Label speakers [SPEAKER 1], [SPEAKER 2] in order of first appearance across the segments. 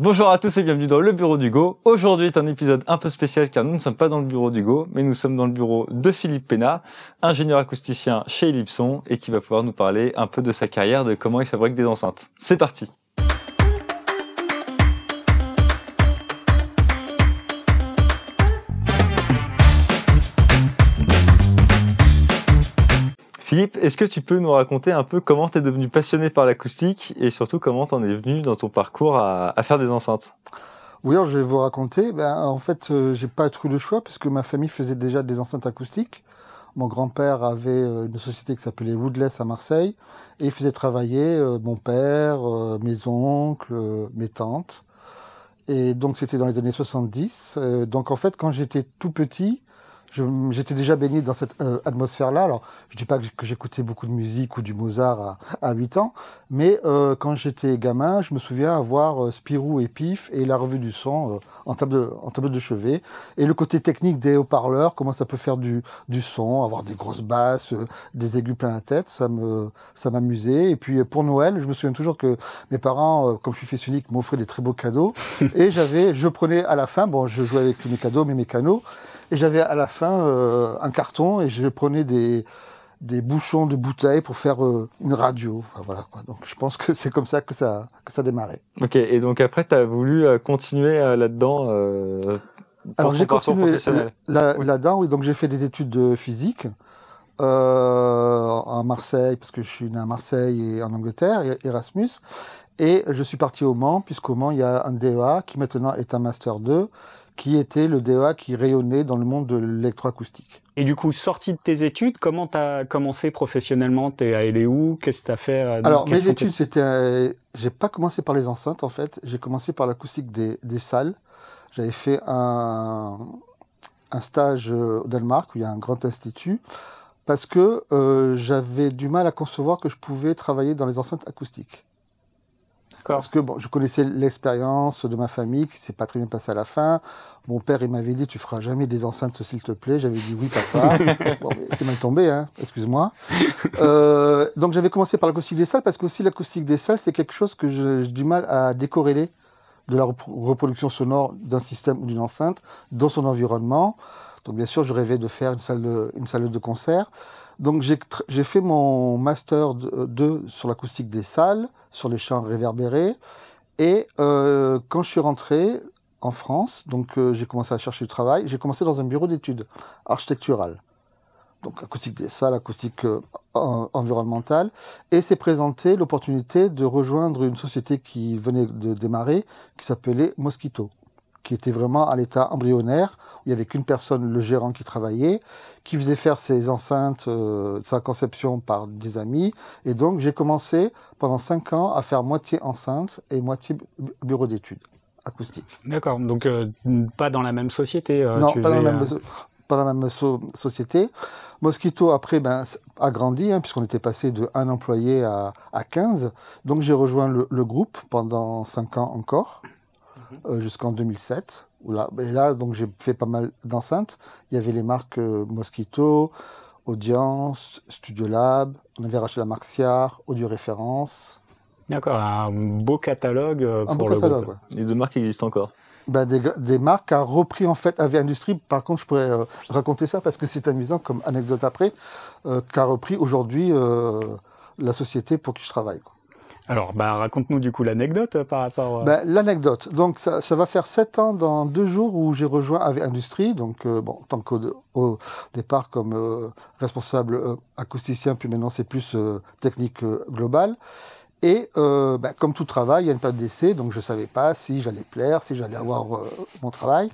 [SPEAKER 1] Bonjour à tous et bienvenue dans le bureau d'Hugo. Aujourd'hui est un épisode un peu spécial car nous ne sommes pas dans le bureau d'Hugo, mais nous sommes dans le bureau de Philippe Pénat, ingénieur acousticien chez Ellipson et qui va pouvoir nous parler un peu de sa carrière, de comment il fabrique des enceintes. C'est parti. Philippe, est-ce que tu peux nous raconter un peu comment tu es devenu passionné par l'acoustique et surtout comment tu en es venu dans ton parcours à faire des enceintes?
[SPEAKER 2] Oui, alors je vais vous raconter. En fait, j'ai pas trop de choix puisque ma famille faisait déjà des enceintes acoustiques. Mon grand-père avait une société qui s'appelait Woodless à Marseille et il faisait travailler mon père, mes oncles, mes tantes. Et donc c'était dans les années 70. Donc en fait, quand j'étais tout petit, j'étais déjà baigné dans cette atmosphère-là. Alors, je dis pas que j'écoutais beaucoup de musique ou du Mozart à 8 ans, mais quand j'étais gamin, je me souviens avoir Spirou et Pif et la revue du son en table de chevet. Et le côté technique des haut-parleurs, comment ça peut faire du son, avoir des grosses basses, des aigus plein la tête, ça m'amusait. Et puis pour Noël, je me souviens toujours que mes parents, comme je suis fils unique, m'offraient des très beaux cadeaux. Et je prenais à la fin, bon, je jouais avec tous mes cadeaux, mais mes canaux. Et j'avais à la fin un carton et je prenais des bouchons de bouteilles pour faire une radio. Enfin, voilà, quoi. Donc je pense que c'est comme ça que ça démarrait.
[SPEAKER 1] Ok, et donc après tu as voulu continuer là-dedans
[SPEAKER 2] Alors j'ai continué là-dedans, oui. Donc j'ai fait des études de physique à Marseille, parce que je suis né à Marseille et en Angleterre, Erasmus. Et je suis parti au Mans, puisqu'au Mans il y a un DEA qui maintenant est un Master 2, qui était le DEA qui rayonnait dans le monde de l'électroacoustique.
[SPEAKER 3] Et du coup, sorti de tes études, comment tu as commencé professionnellement? T'es allé où? Qu'est-ce que tu as fait?
[SPEAKER 2] Alors, mes études, j'ai pas commencé par les enceintes, en fait. J'ai commencé par l'acoustique des salles. J'avais fait un stage au Danemark, où il y a un grand institut, parce que j'avais du mal à concevoir que je pouvais travailler dans les enceintes acoustiques. Parce que bon, je connaissais l'expérience de ma famille, qui s'est pas très bien passée à la fin. Mon père, il m'avait dit, tu feras jamais des enceintes, s'il te plaît. J'avais dit oui, papa. Bon, mais c'est mal tombé, hein. Excuse-moi. Donc j'avais commencé par l'acoustique des salles, parce que aussi l'acoustique des salles, c'est quelque chose que j'ai du mal à décorréler de la reproduction sonore d'un système ou d'une enceinte dans son environnement. Donc bien sûr, je rêvais de faire une salle de concert. Donc j'ai fait mon master 2 sur l'acoustique des salles, sur les champs réverbérés. Et quand je suis rentré en France, donc j'ai commencé à chercher du travail, j'ai commencé dans un bureau d'études architecturales. Donc acoustique des salles, acoustique environnementale. Et s'est présentée l'opportunité de rejoindre une société qui venait de démarrer, qui s'appelait Mosquito, qui était vraiment à l'état embryonnaire, où il n'y avait qu'une personne, le gérant, qui travaillait, qui faisait faire ses enceintes, sa conception par des amis. Et donc, j'ai commencé pendant 5 ans à faire moitié enceinte et moitié bureau d'études acoustique.
[SPEAKER 3] D'accord, donc pas dans la même société.
[SPEAKER 2] Non, pas dans la même société. Mosquito, après, a grandi, hein, puisqu'on était passé de 1 employé à 15. Donc, j'ai rejoint le groupe pendant 5 ans encore. Jusqu'en 2007. Et là, donc, j'ai fait pas mal d'enceintes. Il y avait les marques Mosquito, Audience, Studio Lab. On avait racheté la marque Siar, Audio Référence.
[SPEAKER 3] D'accord, un beau catalogue pour le groupe.
[SPEAKER 1] Ouais. Les deux marques existent encore.
[SPEAKER 2] Des marques qu'a repris en fait AV Industrie. Par contre, je pourrais raconter ça parce que c'est amusant comme anecdote après, qu'a repris aujourd'hui la société pour qui je travaille, quoi.
[SPEAKER 3] Alors, raconte-nous du coup l'anecdote par rapport...
[SPEAKER 2] L'anecdote, donc ça va faire 7 ans dans 2 jours où j'ai rejoint AV Industrie, donc en tant qu'au départ comme responsable acousticien, puis maintenant c'est plus technique globale. Et comme tout travail, il y a une période d'essai, donc je ne savais pas si j'allais plaire, si j'allais avoir mon travail.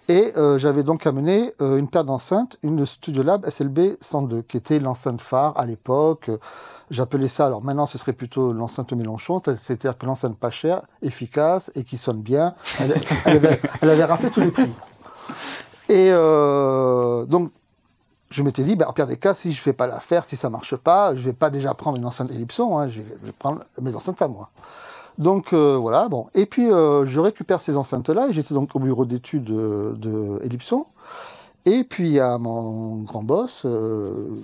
[SPEAKER 2] Et j'avais donc amené une paire d'enceintes, une Studio Lab SLB 102, qui était l'enceinte phare à l'époque. J'appelais ça, alors maintenant ce serait plutôt l'enceinte Mélenchon, c'est-à-dire que l'enceinte pas chère, efficace et qui sonne bien. Elle avait raflé tous les prix. Et donc, je m'étais dit, en pire des cas, si je ne fais pas l'affaire, si ça ne marche pas, je ne vais pas déjà prendre une enceinte Ellipson, hein, je vais prendre mes enceintes à moi. Donc voilà, bon. Et puis je récupère ces enceintes-là, et j'étais donc au bureau d'études de Ellipson. Et puis il y a mon grand boss,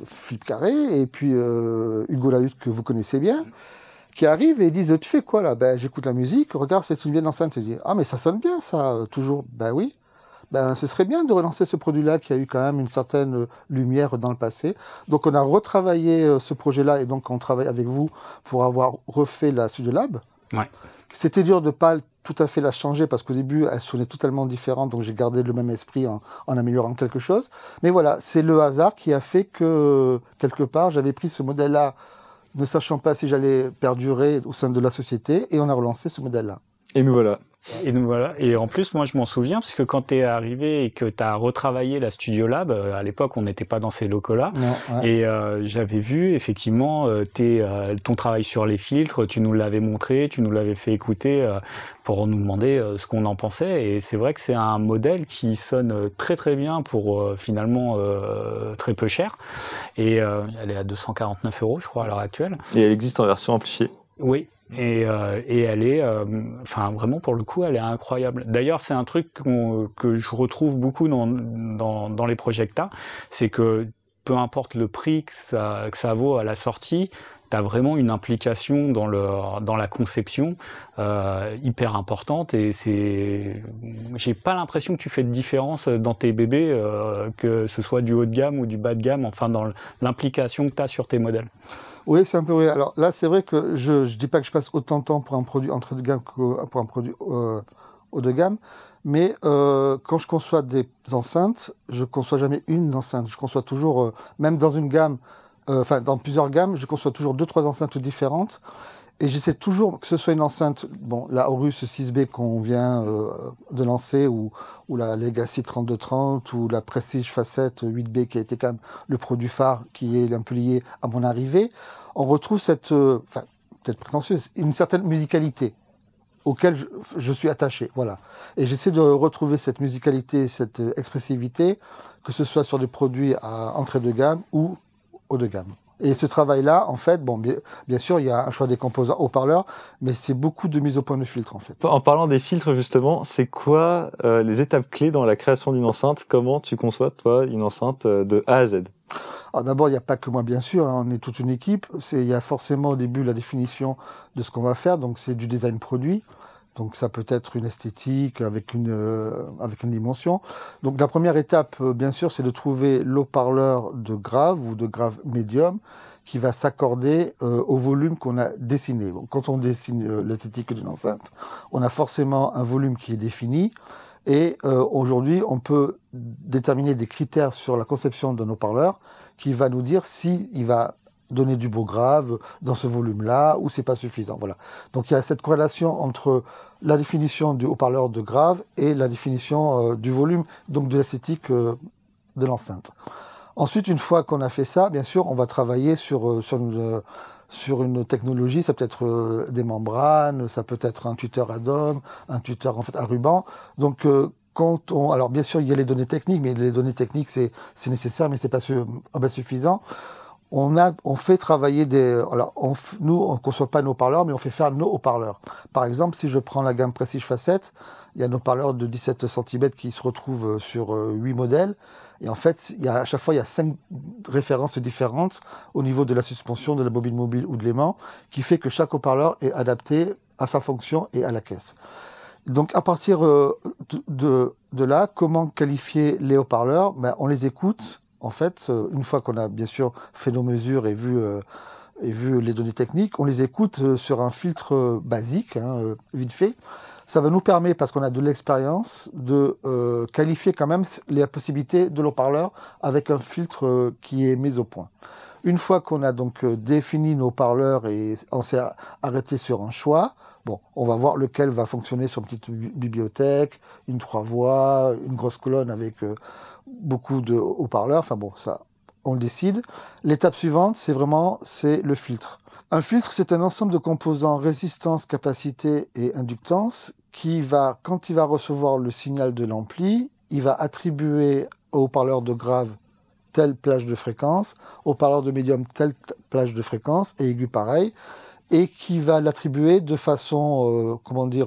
[SPEAKER 2] Philippe Carré, et puis Hugo Lahutte, que vous connaissez bien, qui arrivent et ils disent, tu fais quoi là? Ben, j'écoute la musique, regarde, c'est une vieille enceinte. Je dis, ah, mais ça sonne bien, ça, toujours. Ben oui. Ben, ce serait bien de relancer ce produit-là qui a eu quand même une certaine lumière dans le passé. Donc, on a retravaillé ce projet-là et donc on travaille avec vous pour avoir refait la Studio Lab.
[SPEAKER 3] Ouais.
[SPEAKER 2] C'était dur de pas tout à fait la changer parce qu'au début, elle sonnait totalement différente. Donc, j'ai gardé le même esprit en améliorant quelque chose. Mais voilà, c'est le hasard qui a fait que, quelque part, j'avais pris ce modèle-là, ne sachant pas si j'allais perdurer au sein de la société, et on a relancé ce modèle-là.
[SPEAKER 1] Et nous voilà.
[SPEAKER 3] Et donc voilà. Et en plus, moi, je m'en souviens, parce que quand tu es arrivé et que tu as retravaillé la Studio Lab, à l'époque, on n'était pas dans ces locaux-là.
[SPEAKER 2] Non, ouais.
[SPEAKER 3] Et j'avais vu, effectivement, ton travail sur les filtres, tu nous l'avais montré, tu nous l'avais fait écouter pour nous demander ce qu'on en pensait. Et c'est vrai que c'est un modèle qui sonne très très bien pour finalement très peu cher. Et elle est à 249 €, je crois, à l'heure actuelle.
[SPEAKER 1] Et elle existe en version amplifiée.
[SPEAKER 3] Oui. Et elle est, enfin vraiment pour le coup, elle est incroyable. D'ailleurs, c'est un truc que je retrouve beaucoup dans les Projecta, c'est que peu importe le prix que ça vaut à la sortie, tu as vraiment une implication dans la conception hyper importante. Et j'ai pas l'impression que tu fais de différence dans tes bébés, que ce soit du haut de gamme ou du bas de gamme, enfin dans l'implication que tu as sur tes modèles.
[SPEAKER 2] Oui, c'est un peu vrai. Alors là, c'est vrai que je dis pas que je passe autant de temps pour un produit entrée de gamme que pour un produit haut de gamme, mais quand je conçois des enceintes, je conçois jamais une enceinte. Je conçois toujours, même dans une gamme, enfin dans plusieurs gammes, je conçois toujours 2-3 enceintes différentes. Et j'essaie toujours que ce soit une enceinte, bon, la Horus 6B qu'on vient de lancer, ou la Legacy 3230, ou la Prestige Facette 8B qui a été quand même le produit phare qui est un peu lié à mon arrivée. On retrouve cette, enfin, peut-être prétentieuse, une certaine musicalité auquel je suis attaché, voilà. Et j'essaie de retrouver cette musicalité, cette expressivité, que ce soit sur des produits à entrée de gamme ou haut de gamme. Et ce travail-là, en fait, bon, bien sûr, il y a un choix des composants haut-parleurs, mais c'est beaucoup de mise au point de filtre, en fait.
[SPEAKER 1] En parlant des filtres, justement, c'est quoi les étapes clés dans la création d'une enceinte? Comment tu conçois, toi, une enceinte de A à Z?
[SPEAKER 2] Alors d'abord, il n'y a pas que moi, bien sûr, hein, on est toute une équipe. Il y a forcément au début la définition de ce qu'on va faire, donc c'est du design produit. Donc ça peut être une esthétique avec une dimension. Donc la première étape, bien sûr, c'est de trouver l'haut-parleur de grave ou de grave médium qui va s'accorder au volume qu'on a dessiné. Donc, quand on dessine l'esthétique d'une enceinte, on a forcément un volume qui est défini. Et aujourd'hui, on peut déterminer des critères sur la conception d'un haut-parleur qui va nous dire s'il va donner du beau grave dans ce volume-là, ou c'est pas suffisant. Voilà. Donc il y a cette corrélation entre la définition du haut-parleur de grave et la définition du volume, donc de l'esthétique de l'enceinte. Ensuite, une fois qu'on a fait ça, bien sûr, on va travailler sur une technologie. Ça peut être des membranes, ça peut être un tuteur à dôme, un tuteur en fait à ruban. Donc alors bien sûr, il y a les données techniques, mais les données techniques c'est nécessaire, mais c'est pas suffisant. On fait travailler nous, on ne conçoit pas nos haut-parleurs, mais on fait faire nos haut-parleurs. Par exemple, si je prends la gamme Prestige Facette, il y a nos haut-parleurs de 17 cm qui se retrouvent sur 8 modèles. Et en fait, à chaque fois, il y a 5 références différentes au niveau de la suspension, de la bobine mobile ou de l'aimant, qui fait que chaque haut-parleur est adapté à sa fonction et à la caisse. Donc, à partir de là, comment qualifier les haut-parleurs? On les écoute. En fait, une fois qu'on a bien sûr fait nos mesures et vu les données techniques, on les écoute sur un filtre basique, vite fait. Ça va nous permettre, parce qu'on a de l'expérience, de qualifier quand même les possibilités de l'haut-parleur avec un filtre qui est mis au point. Une fois qu'on a donc défini nos haut-parleurs et on s'est arrêté sur un choix, bon, on va voir lequel va fonctionner sur une petite bibliothèque, une 3 voix, une grosse colonne avec beaucoup de haut-parleurs. Enfin bon, ça, on le décide. L'étape suivante, c'est le filtre. Un filtre, c'est un ensemble de composants résistance, capacité et inductance qui va, quand il va recevoir le signal de l'ampli, il va attribuer au haut-parleur de grave telle plage de fréquence, au haut-parleur de médium telle plage de fréquence, et aigu pareil, et qui va l'attribuer de façon,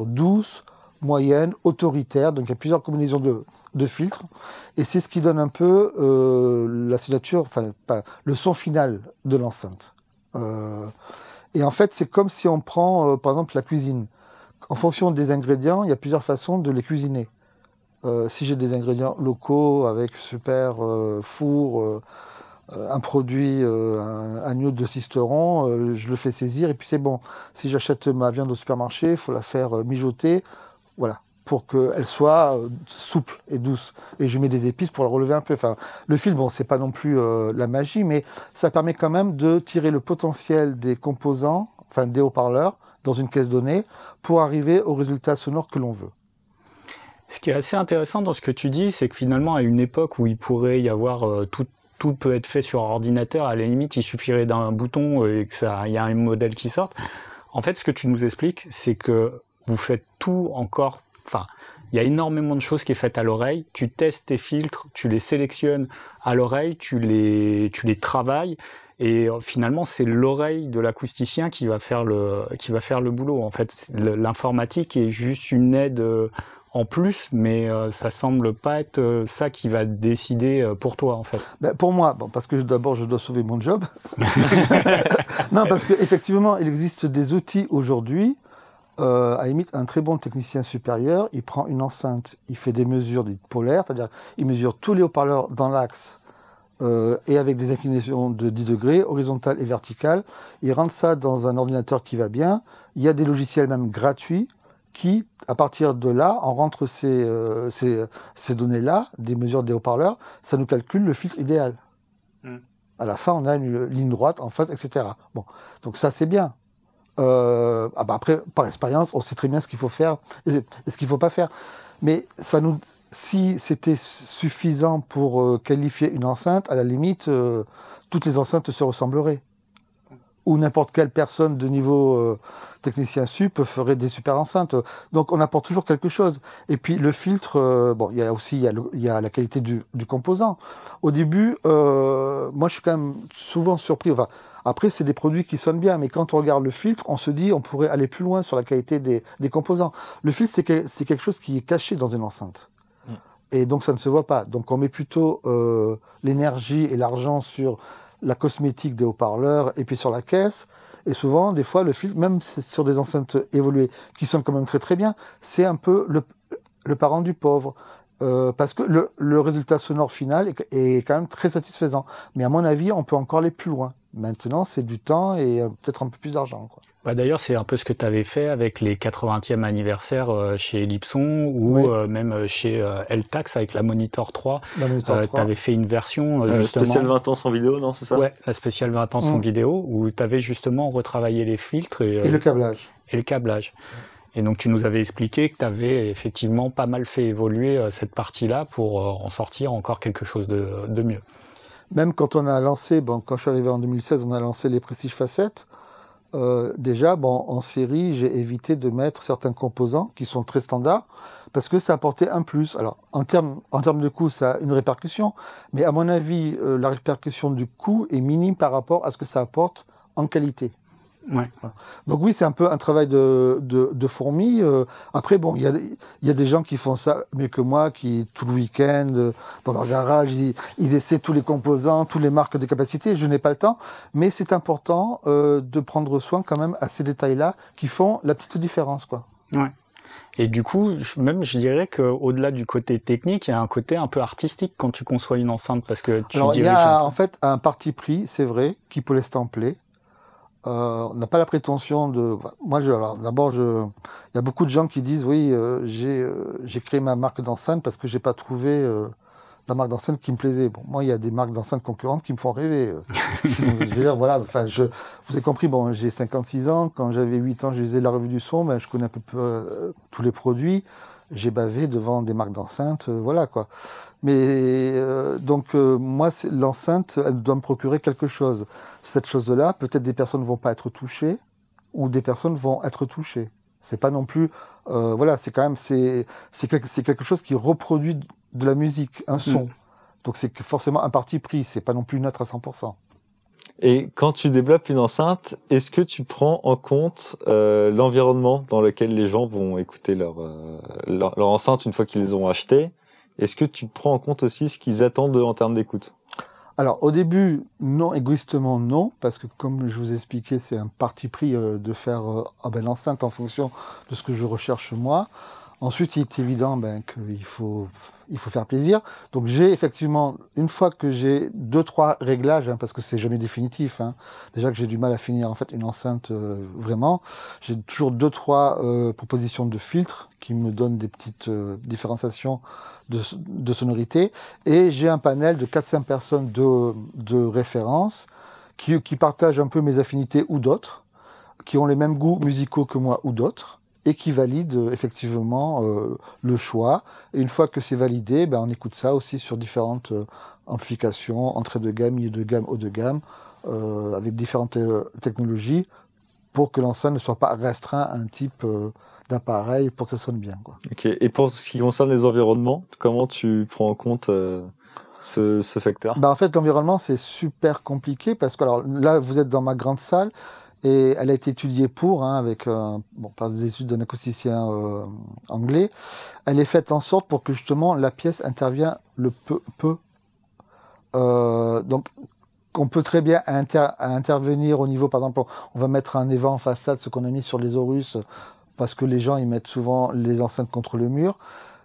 [SPEAKER 2] douce, moyenne, autoritaire. Donc il y a plusieurs combinaisons de filtres, et c'est ce qui donne un peu la signature, le son final de l'enceinte. Et en fait, c'est comme si on prend, par exemple, la cuisine. En fonction des ingrédients, il y a plusieurs façons de les cuisiner. Si j'ai des ingrédients locaux avec super four, un produit, un agneau de Sisteron, je le fais saisir et puis c'est bon. Si j'achète ma viande au supermarché, il faut la faire mijoter, voilà, pour qu'elle soit souple et douce. Et je mets des épices pour la relever un peu. Enfin, le fil, bon, c'est pas non plus la magie, mais ça permet quand même de tirer le potentiel des composants, enfin des haut-parleurs, dans une caisse donnée, pour arriver au résultat sonore que l'on veut.
[SPEAKER 3] Ce qui est assez intéressant dans ce que tu dis, c'est que finalement, à une époque où il pourrait y avoir tout peut être fait sur ordinateur, à la limite, il suffirait d'un bouton et que il y a un modèle qui sorte. En fait, ce que tu nous expliques, c'est que vous faites tout encore. Enfin, il y a énormément de choses qui est faites à l'oreille. Tu testes tes filtres, tu les sélectionnes à l'oreille, tu les travailles. Et finalement, c'est l'oreille de l'acousticien qui va faire le boulot. En fait, l'informatique est juste une aide en plus, mais ça semble pas être ça qui va décider pour toi, en fait.
[SPEAKER 2] Ben, pour moi, bon, parce que d'abord, je dois sauver mon job. Non, parce qu'effectivement, il existe des outils aujourd'hui. À la limite, un très bon technicien supérieur, il prend une enceinte, il fait des mesures dites polaires, c'est-à-dire il mesure tous les haut-parleurs dans l'axe et avec des inclinations de 10 degrés, horizontales et verticales. Il rentre ça dans un ordinateur qui va bien. Il y a des logiciels même gratuits qui, à partir de là, on rentre ces données-là, des mesures des haut-parleurs, ça nous calcule le filtre idéal. À la fin, on a une ligne droite en face, etc. Bon, donc ça, c'est bien. Après, par expérience, on sait très bien ce qu'il faut faire et ce qu'il ne faut pas faire. Mais si c'était suffisant pour qualifier une enceinte, à la limite, toutes les enceintes se ressembleraient. Ou n'importe quelle personne de niveau technicien sup ferait des super enceintes. Donc on apporte toujours quelque chose. Et puis le filtre, bon, il y a la qualité du composant. Au début, moi je suis quand même souvent surpris. Enfin, après, c'est des produits qui sonnent bien, mais quand on regarde le filtre, on se dit on pourrait aller plus loin sur la qualité des composants. Le filtre, c'est quelque chose qui est caché dans une enceinte. Et donc ça ne se voit pas. Donc on met plutôt l'énergie et l'argent sur la cosmétique des haut-parleurs et puis sur la caisse. Et souvent, des fois, le filtre, même sur des enceintes évoluées qui sonnent quand même très très bien, c'est un peu le parent du pauvre. Parce que le résultat sonore final est quand même très satisfaisant. Mais à mon avis, on peut encore aller plus loin. Maintenant, c'est du temps et peut-être un peu plus d'argent, quoi.
[SPEAKER 3] Bah d'ailleurs, c'est un peu ce que tu avais fait avec les 80e anniversaires chez Ellipson ou
[SPEAKER 2] Oui.
[SPEAKER 3] Même chez Eltax avec la Monitor 3.
[SPEAKER 2] La Monitor 3.
[SPEAKER 3] Tu avais fait une version justement...
[SPEAKER 1] spéciale 20 ans sans vidéo, non, c'est ça?
[SPEAKER 3] Ouais, la spéciale 20 ans sans vidéo où tu avais justement retravaillé les filtres et
[SPEAKER 2] le câblage.
[SPEAKER 3] Et le câblage. Et donc tu nous avais expliqué que tu avais effectivement pas mal fait évoluer cette partie-là pour en sortir encore quelque chose de mieux.
[SPEAKER 2] Même quand on a lancé, quand je suis arrivé en 2016, on a lancé les Prestige Facettes. Déjà, en série, j'ai évité de mettre certains composants qui sont très standards parce que ça apportait un plus. Alors, en termes de coût, ça a une répercussion, mais à mon avis, la répercussion du coût est minime par rapport à ce que ça apporte en qualité.
[SPEAKER 3] Ouais.
[SPEAKER 2] Donc oui, c'est un peu un travail de fourmi. Après, bon, il y a des gens qui font ça mieux que moi, qui tout le week-end, dans leur garage, ils essaient tous les composants, toutes les marques de capacité. Je n'ai pas le temps, mais c'est important de prendre soin quand même à ces détails-là qui font la petite différence, quoi.
[SPEAKER 3] Ouais. Et du coup, même je dirais qu'au-delà du côté technique, il y a un côté un peu artistique quand tu conçois une enceinte, parce que tu
[SPEAKER 2] Alors, il y a en fait un parti pris, c'est vrai, qui peut les stempler. On n'a pas la prétention de... Moi, d'abord, il y a beaucoup de gens qui disent, oui, j'ai créé ma marque d'enceinte parce que j'ai pas trouvé la marque d'enceinte qui me plaisait. Bon, moi, il y a des marques d'enceinte concurrentes qui me font rêver. Donc, je veux dire, voilà, enfin, vous avez compris, j'ai 56 ans. Quand j'avais 8 ans, je lisais la revue du son, je connais un peu tous les produits. J'ai bavé devant des marques d'enceinte, voilà, quoi. Mais moi, l'enceinte, elle doit me procurer quelque chose. Cette chose-là, peut-être des personnes ne vont pas être touchées, ou des personnes vont être touchées. C'est pas non plus, voilà, c'est quand même, c'est quelque chose qui reproduit de la musique, un son. Donc c'est forcément un parti pris. C'est pas non plus neutre à 100%.
[SPEAKER 1] Et quand tu développes une enceinte, est-ce que tu prends en compte l'environnement dans lequel les gens vont écouter leur enceinte une fois qu'ils les auront achetées? Est-ce que tu prends en compte aussi ce qu'ils attendent en termes d'écoute?
[SPEAKER 2] Alors, au début, non, égoïstement, non, parce que comme je vous ai expliqué, c'est un parti pris de faire l'enceinte en fonction de ce que je recherche moi. Ensuite, il est évident qu'il faut faire plaisir. Donc, j'ai effectivement, une fois que j'ai 2-3 réglages, parce que c'est jamais définitif, déjà que j'ai du mal à finir en fait une enceinte vraiment, j'ai toujours 2-3 propositions de filtres qui me donnent des petites différenciations de sonorité. Et j'ai un panel de 4-5 personnes de référence qui partagent un peu mes affinités ou d'autres, qui ont les mêmes goûts musicaux que moi ou d'autres, et qui valide effectivement le choix. Et une fois que c'est validé, on écoute ça aussi sur différentes amplifications, entrée de gamme, milieu de gamme, haut de gamme, avec différentes technologies, pour que l'enceinte ne soit pas restreint à un type d'appareil pour que ça sonne bien, quoi.
[SPEAKER 1] Ok. Et pour ce qui concerne les environnements, comment tu prends en compte ce facteur?
[SPEAKER 2] En fait, l'environnement, c'est super compliqué, parce que alors, là, vous êtes dans ma grande salle, et elle a été étudiée avec par des études d'un acousticien anglais. Elle est faite en sorte pour que justement la pièce intervienne le peu. Donc, on peut très bien intervenir au niveau, par exemple, on va mettre un évent en façade, ce qu'on a mis sur les Horus, parce que les gens ils mettent souvent les enceintes contre le mur,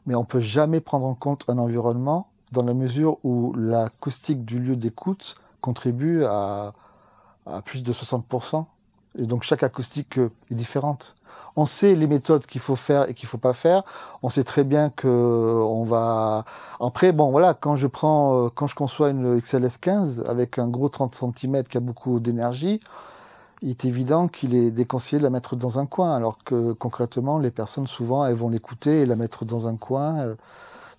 [SPEAKER 2] mais on peut jamais prendre en compte un environnement dans la mesure où l'acoustique du lieu d'écoute contribue à plus de 60%. Et donc chaque acoustique est différente. On sait les méthodes qu'il faut faire et qu'il faut pas faire. On sait très bien que on va. Après, quand je conçois une XLS 15 avec un gros 30 cm qui a beaucoup d'énergie, il est évident qu'il est déconseillé de la mettre dans un coin, alors que concrètement, les personnes souvent elles vont l'écouter et la mettre dans un coin.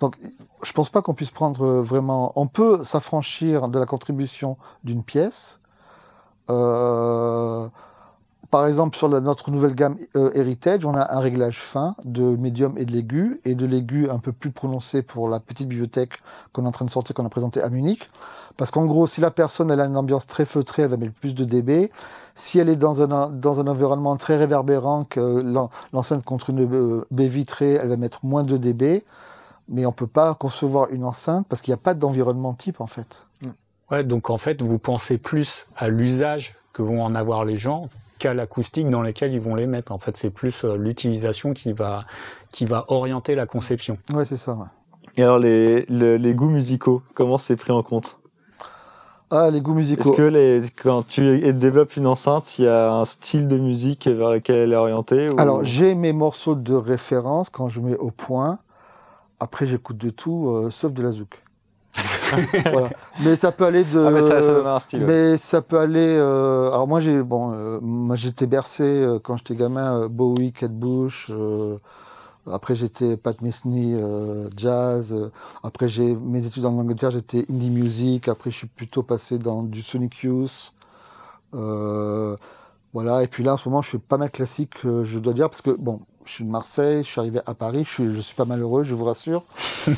[SPEAKER 2] Donc, je pense pas qu'on puisse prendre vraiment. On peut s'affranchir de la contribution d'une pièce. Par exemple, sur notre nouvelle gamme Heritage, on a un réglage fin de médium et de l'aigu, et de l'aigu un peu plus prononcé pour la petite bibliothèque qu'on est en train de sortir, qu'on a présentée à Munich. Parce qu'en gros, si la personne elle a une ambiance très feutrée, elle va mettre plus de dB. Si elle est dans un environnement très réverbérant, que l'enceinte contre une baie vitrée, elle va mettre moins de dB. Mais on peut pas concevoir une enceinte parce qu'il n'y a pas d'environnement type, en fait.
[SPEAKER 3] Ouais, donc en fait, vous pensez plus à l'usage que vont en avoir les gens qu'à l'acoustique dans laquelle ils vont les mettre. En fait, c'est plus l'utilisation qui va orienter la conception.
[SPEAKER 2] Ouais, c'est ça. Ouais.
[SPEAKER 1] Et alors, les goûts musicaux, comment c'est pris en compte?
[SPEAKER 2] Ah, les goûts musicaux.
[SPEAKER 1] Est-ce que quand tu développes une enceinte, il y a un style de musique vers lequel elle est orientée ou...
[SPEAKER 2] Alors, j'ai mes morceaux de référence quand je mets au point. Après, j'écoute de tout, sauf de la zouk. Voilà. Mais ça peut aller de.
[SPEAKER 1] Ah, mais ça donne un style.
[SPEAKER 2] Mais ça peut aller. Alors moi j'étais bercé quand j'étais gamin, Bowie, Kate Bush. Après j'étais Pat Metheny, jazz. Après j'ai mes études en Angleterre, j'étais indie music. Après je suis plutôt passé dans du Sonic Youth. Voilà. Et puis là en ce moment je suis pas mal classique, je dois dire, parce que je suis de Marseille, je suis arrivé à Paris, je suis pas malheureux, je vous rassure.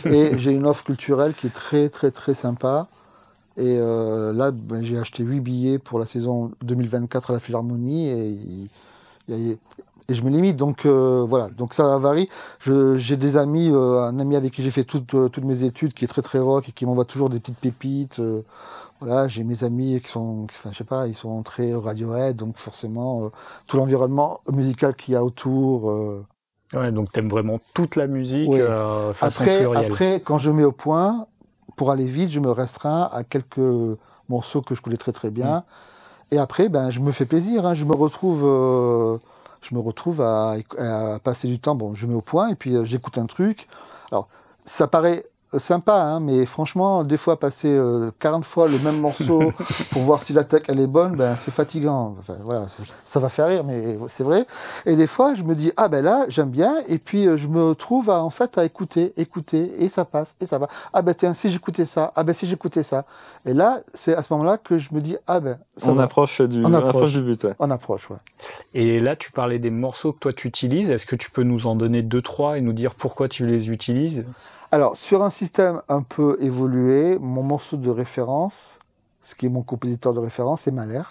[SPEAKER 2] Et j'ai une offre culturelle qui est très, très, très sympa. Et là, j'ai acheté 8 billets pour la saison 2024 à la Philharmonie. Et je me limite. Donc, voilà. Donc, ça varie. J'ai des amis, un ami avec qui j'ai fait toutes mes études, qui est très, très rock et qui m'envoie toujours des petites pépites. Voilà, j'ai mes amis qui sont, je sais pas, ils sont très Radiohead, donc forcément, tout l'environnement musical qu'il y a autour.
[SPEAKER 3] Ouais, donc t'aimes vraiment toute la musique,
[SPEAKER 2] oui.
[SPEAKER 3] façon plurielle.
[SPEAKER 2] Après, quand je mets au point, pour aller vite, je me restreins à quelques morceaux que je connais très très bien. Et après, je me fais plaisir, je me retrouve à passer du temps. Je mets au point et puis j'écoute un truc. Alors, ça paraît sympa, mais franchement, des fois, passer 40 fois le même morceau pour voir si l'attaque elle est bonne, c'est fatigant. Enfin, voilà, ça va faire rire, mais c'est vrai. Et des fois, je me dis, là, j'aime bien, et puis je me trouve à écouter, et ça passe, et ça va. Tiens, si j'écoutais ça, si j'écoutais ça. Et là, c'est à ce moment-là que je me dis, ça
[SPEAKER 1] on
[SPEAKER 2] va.
[SPEAKER 1] Approche du but, ouais.
[SPEAKER 2] On approche, ouais.
[SPEAKER 3] Et là, tu parlais des morceaux que toi tu utilises. Est-ce que tu peux nous en donner 2-3 et nous dire pourquoi tu les utilises ?
[SPEAKER 2] Alors, sur un système un peu évolué, mon morceau de référence, ce qui est mon compositeur de référence, c'est Mahler.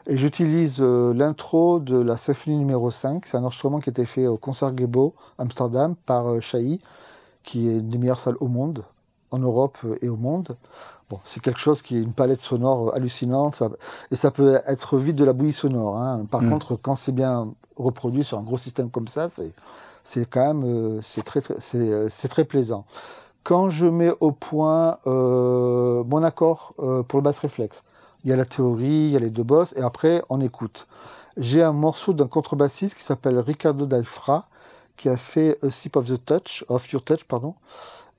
[SPEAKER 2] Et j'utilise l'intro de la symphonie numéro 5. C'est un enregistrement qui a été fait au Concertgebouw, Amsterdam, par Chailly, qui est une des meilleures salles au monde. en Europe et au monde. Bon, c'est quelque chose qui est une palette sonore hallucinante, et ça peut être vite de la bouillie sonore. Hein. Par contre, quand c'est bien reproduit sur un gros système comme ça, c'est quand même c'est très plaisant. Quand je mets au point mon accord pour le bass réflexe, il y a la théorie, il y a les deux bosses, et après on écoute. J'ai un morceau d'un contrebassiste qui s'appelle Ricardo Dalfra, qui a fait A Sip of Your Touch, pardon.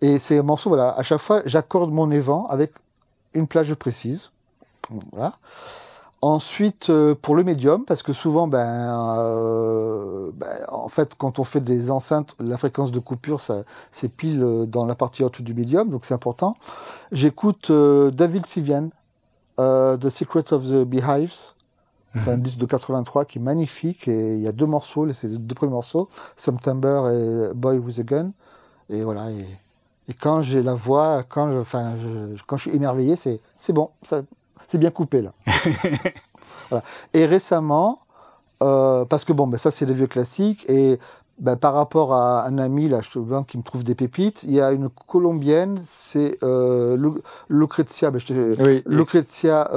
[SPEAKER 2] Et c'est un morceau, voilà, à chaque fois, j'accorde mon évent avec une plage précise. Voilà. Ensuite, pour le médium, parce que souvent, en fait, quand on fait des enceintes, la fréquence de coupure, c'est pile dans la partie haute du médium, donc c'est important. J'écoute David Sylvian, The Secret of the Beehives. C'est un disque de 83 qui est magnifique, et il y a deux morceaux, c'est les deux premiers morceaux, September et Boy with a Gun. Et voilà. Et quand j'ai la voix, quand je suis émerveillé, c'est bon, c'est bien coupé là. Voilà. Et récemment, parce que ça c'est des vieux classiques, et par rapport à un ami là, qui me trouve des pépites, il y a une colombienne, c'est Lucrezia, Lucrezia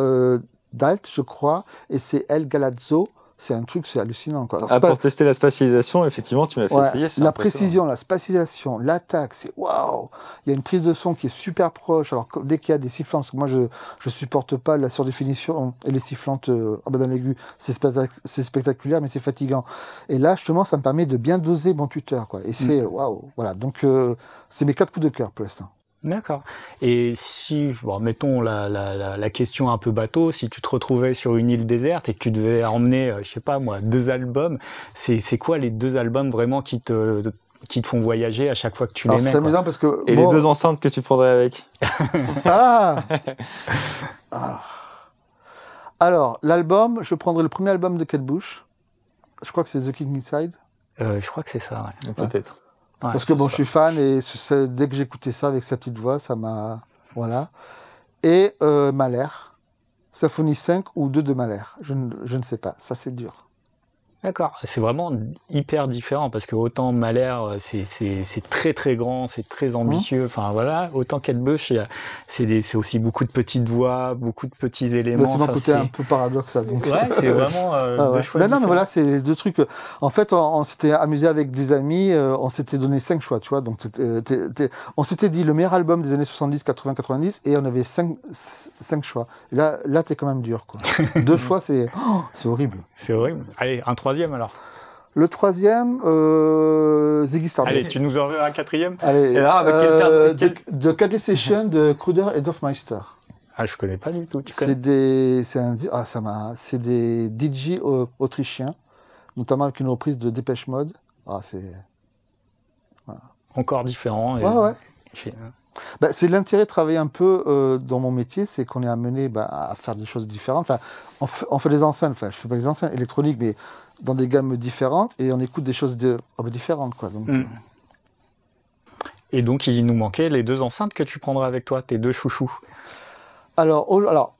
[SPEAKER 2] Dalt, je crois, et c'est El Galazzo. C'est un truc, c'est hallucinant, quoi. Alors,
[SPEAKER 1] pour tester la spatialisation, effectivement, tu m'as fait essayer.
[SPEAKER 2] La précision, la spatialisation, l'attaque, c'est waouh. Il y a une prise de son qui est super proche. Alors, dès qu'il y a des sifflants, parce que moi, je supporte pas la surdéfinition et les sifflantes dans l'aigu. C'est spectaculaire, mais c'est fatigant. Et là, justement, ça me permet de bien doser mon tuteur, quoi. Et c'est waouh. Voilà. Donc, c'est mes 4 coups de cœur pour l'instant.
[SPEAKER 3] D'accord. Et si, mettons la question un peu bateau, si tu te retrouvais sur une île déserte et que tu devais emmener, 2 albums, c'est quoi les 2 albums vraiment qui te font voyager à chaque fois que tu les mets?
[SPEAKER 2] C'est amusant parce que...
[SPEAKER 1] Et les 2 enceintes que tu prendrais avec?
[SPEAKER 2] Alors, l'album, je prendrais le premier album de Kate Bush. Je crois que c'est The King Inside.
[SPEAKER 3] Je crois que c'est ça, ouais.
[SPEAKER 1] Peut-être.
[SPEAKER 2] Ouais, parce que je suis fan, et dès que j'écoutais ça avec sa petite voix, ça m'a... Voilà. Et Mahler, Symphonie 5 ou 2 de Mahler, je ne sais pas, ça c'est dur.
[SPEAKER 3] D'accord, c'est vraiment hyper différent, parce que autant Mahler, c'est très très grand, c'est très ambitieux, autant Kate Bush, c'est aussi beaucoup de petites voix, beaucoup de petits éléments.
[SPEAKER 2] C'est mon côté un peu paradoxal. Donc.
[SPEAKER 3] Ouais, c'est vraiment deux choix différents.
[SPEAKER 2] Non, mais voilà, c'est les 2 trucs. En fait, on s'était amusé avec des amis, on s'était donné 5 choix, tu vois. Donc, on s'était dit le meilleur album des années 70, 80, 90, et on avait 5 choix. Et là t'es quand même dur, quoi. 2 choix, c'est horrible.
[SPEAKER 3] C'est horrible. Allez, un 3e alors.
[SPEAKER 2] Le 3e, Ziggy Stardust.
[SPEAKER 3] Allez, tu nous en veux un 4e?
[SPEAKER 2] Allez,
[SPEAKER 1] et là, avec
[SPEAKER 2] The Caddy Session de Kruder et Dorfmeister.
[SPEAKER 3] Ah, je connais pas du tout.
[SPEAKER 2] C'est des DJ autrichiens, notamment avec une reprise de Dépêche Mode.
[SPEAKER 3] Voilà. Encore différent.
[SPEAKER 2] Ouais. C'est l'intérêt de travailler un peu dans mon métier, c'est qu'on est amené à faire des choses différentes. On fait des enceintes, je fais pas des enceintes électroniques, mais dans des gammes différentes, et on écoute des choses différentes, quoi. Donc,
[SPEAKER 3] Et donc, il nous manquait les 2 enceintes que tu prendras avec toi, tes 2 chouchous.
[SPEAKER 2] Alors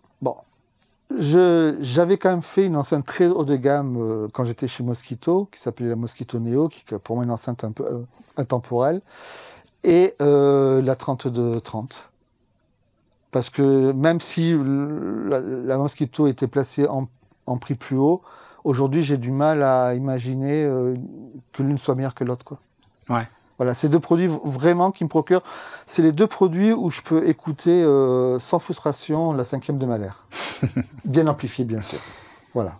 [SPEAKER 2] j'avais quand même fait une enceinte très haut de gamme quand j'étais chez Mosquito, qui s'appelait la Mosquito Neo, qui est pour moi une enceinte un peu intemporelle, et la 3230. Parce que même si la Mosquito était placée en prix plus haut, aujourd'hui j'ai du mal à imaginer que l'une soit meilleure que l'autre, quoi.
[SPEAKER 3] Ouais.
[SPEAKER 2] Voilà, c'est 2 produits vraiment qui me procurent. C'est les 2 produits où je peux écouter sans frustration la 5e de Mahler. Bien amplifiée, bien sûr. Voilà.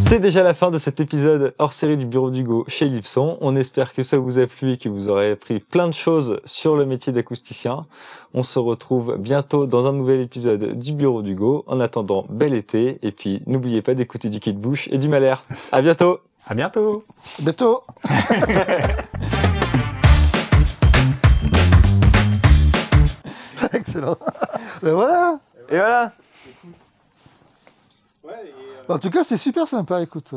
[SPEAKER 1] C'est déjà la fin de cet épisode hors série du Bureau d'Hugo chez Lipson. On espère que ça vous a plu et que vous aurez appris plein de choses sur le métier d'acousticien. On se retrouve bientôt dans un nouvel épisode du Bureau d'Hugo. En attendant, bel été. Et puis, n'oubliez pas d'écouter du Kate Bush et du Mahler. À bientôt!
[SPEAKER 3] À bientôt!
[SPEAKER 2] Bientôt! Excellent! Et voilà!
[SPEAKER 1] Et voilà!
[SPEAKER 2] En tout cas, c'est super sympa, écoute.